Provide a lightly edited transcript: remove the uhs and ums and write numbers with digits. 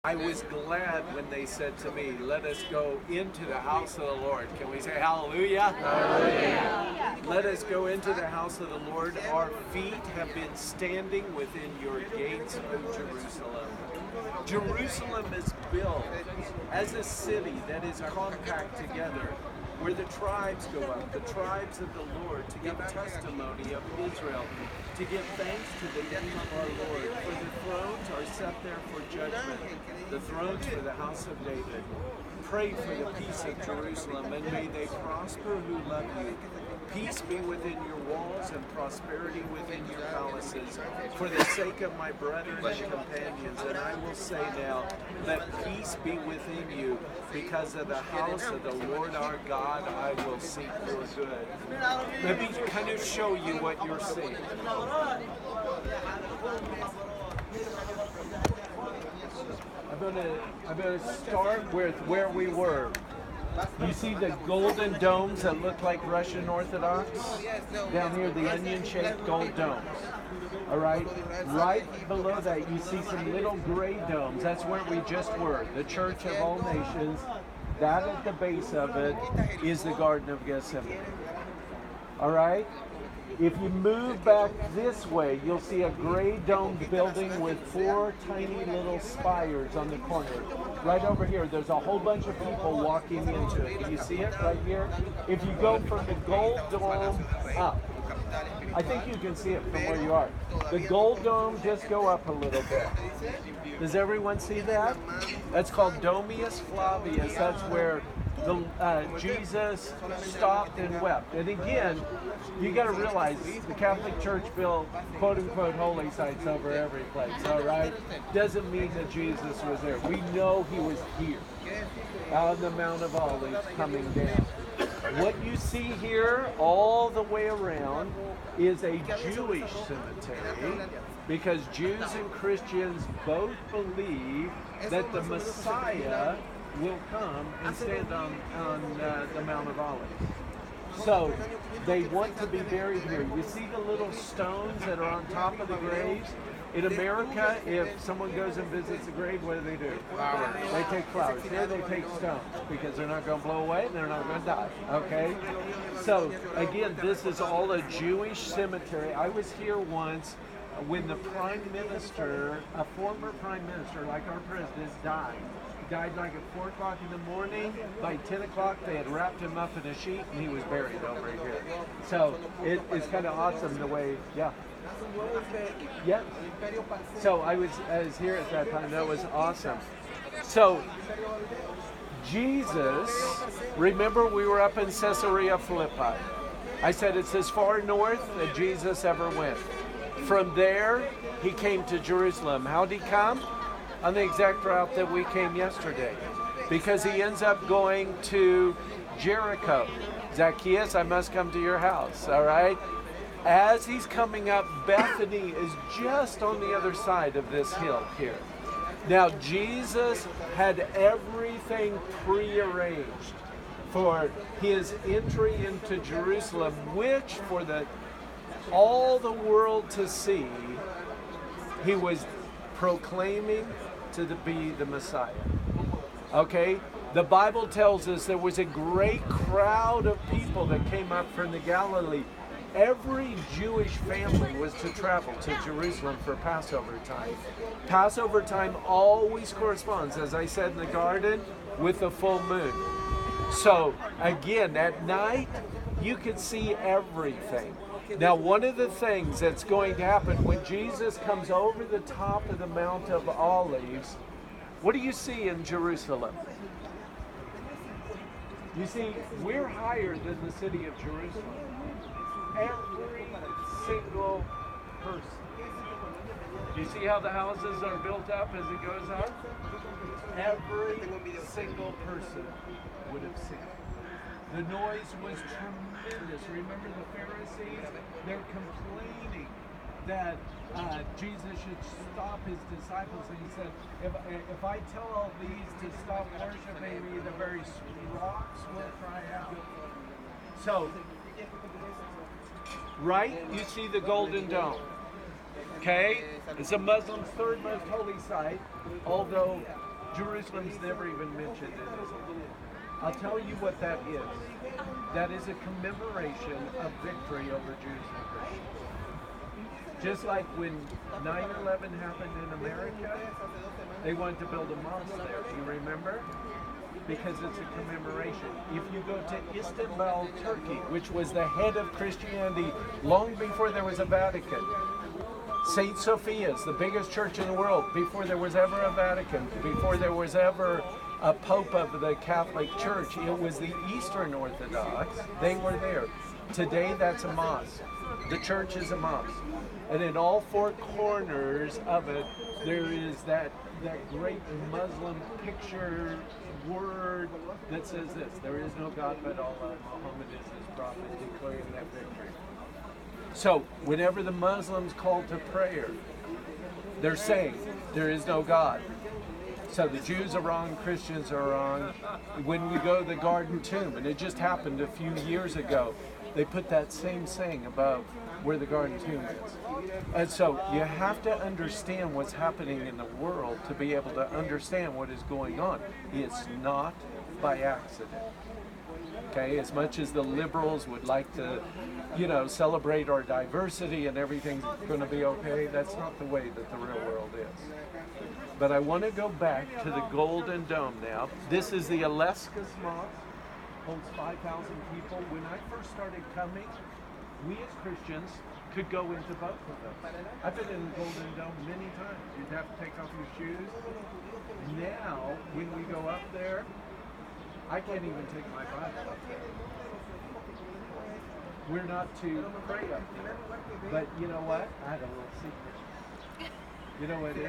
I was glad when they said to me, let us go into the house of the Lord. Can we say hallelujah? Hallelujah. Let us go into the house of the Lord. Our feet have been standing within your gates, O Jerusalem. Jerusalem is built as a city that is compact together, where the tribes go up, the tribes of the Lord, to give testimony of Israel, to give thanks to the name of our Lord. For the thrones are set there for judgment, the thrones for the house of David. Pray for the peace of Jerusalem, and may they prosper who love you. Peace be within your walls and prosperity within your palaces, for the sake of my brethren and companions. And I will say now, let peace be within you, because of the house of the Lord our God I will seek your good. Let me kind of show you what you're seeing. I'm gonna start with where we were. You see the golden domes that look like Russian Orthodox? Down here, the onion-shaped gold domes. All right? Right below that, you see some little gray domes. That's where we just were, the Church of All Nations. That at the base of it is the Garden of Gethsemane. All right? If you move back this way, you'll see a gray domed building with 4 tiny little spires on the corner. Right over here, there's a whole bunch of people walking into it. Do you see it right here? If you go from the gold dome up, I think you can see it from where you are. The gold dome, just go up a little bit. Does everyone see that? That's called Domus Flavius. That's where Jesus stopped and wept. And again, you got to realize the Catholic Church built quote-unquote holy sites over every place, all right? Doesn't mean that Jesus was there. We know he was here, on the Mount of Olives, coming down. What you see here all the way around is a Jewish cemetery, because Jews and Christians both believe that the Messiah will come and stand on the Mount of Olives. So they want to be buried here. You see the little stones that are on top of the graves? In America, if someone goes and visits the grave, what do? Flowers. They take flowers. Here they take stones, because they're not going to blow away and they're not going to die. Okay? So again, this is all a Jewish cemetery. I was here once when the prime minister, a former prime minister like our president, died like at 4 o'clock in the morning. By 10 o'clock, they had wrapped him up in a sheet and he was buried over here. So it's kind of awesome the way, yeah. Yeah. So I was here at that time. That was awesome. So Jesus, remember we were up in Caesarea Philippi. I said it's as far north that Jesus ever went. From there, he came to Jerusalem. How'd he come? On the exact route that we came yesterday, because he ends up going to Jericho. Zacchaeus, I must come to your house, all right? As he's coming up, Bethany is just on the other side of this hill here. Now, Jesus had everything prearranged for his entry into Jerusalem, which for all the world to see, he was proclaiming to be the Messiah. Okay? The Bible tells us there was a great crowd of people that came up from the Galilee. Every Jewish family was to travel to Jerusalem for Passover time. Passover time always corresponds, as I said in the garden, with the full moon. So again, at night, you could see everything. Now, one of the things that's going to happen when Jesus comes over the top of the Mount of Olives, what do you see in Jerusalem? You see, we're higher than the city of Jerusalem. Every single person. Do you see how the houses are built up as it goes up? Every single person would have seen it. The noise was tremendous. Remember the Pharisees? They're complaining that Jesus should stop his disciples. And he said, if I tell all these to stop worshiping me, the very rocks will cry out. So, right, you see the Golden Dome. Okay? It's a Muslim's third most holy site, although Jerusalem's never even mentioned in Islam. I'll tell you what that is. That is a commemoration of victory over Jews and Christians. Just like when 9/11 happened in America, they wanted to build a mosque there. Do you remember? Because it's a commemoration. If you go to Istanbul, Turkey, which was the head of Christianity long before there was a Vatican, St. Sophia's, the biggest church in the world, before there was ever a Vatican, before there was ever a Pope of the Catholic Church, it was the Eastern Orthodox. They were there. Today, that's a mosque. The church is a mosque. And in all four corners of it, there is that great Muslim picture word that says this: there is no God but Allah, Muhammad is his prophet, declaring that victory. So whenever the Muslims call to prayer, they're saying there is no God. So the Jews are wrong, Christians are wrong. When we go to the Garden Tomb, and it just happened a few years ago, they put that same saying above where the Garden Tomb is. And so you have to understand what's happening in the world to be able to understand what is going on. It's not by accident. Okay, as much as the liberals would like to, celebrate our diversity and everything's going to be okay, that's not the way that the real world is. But I want to go back to the Golden Dome now. This is the Aleskis Mosque. Holds 5,000 people. When I first started coming, we as Christians could go into both of them. I've been in the Golden Dome many times. You'd have to take off your shoes. Now, when we go up there, I can't even take my Bible up there. We're not to pray up there. But you know what? I had a little secret. You know what it is?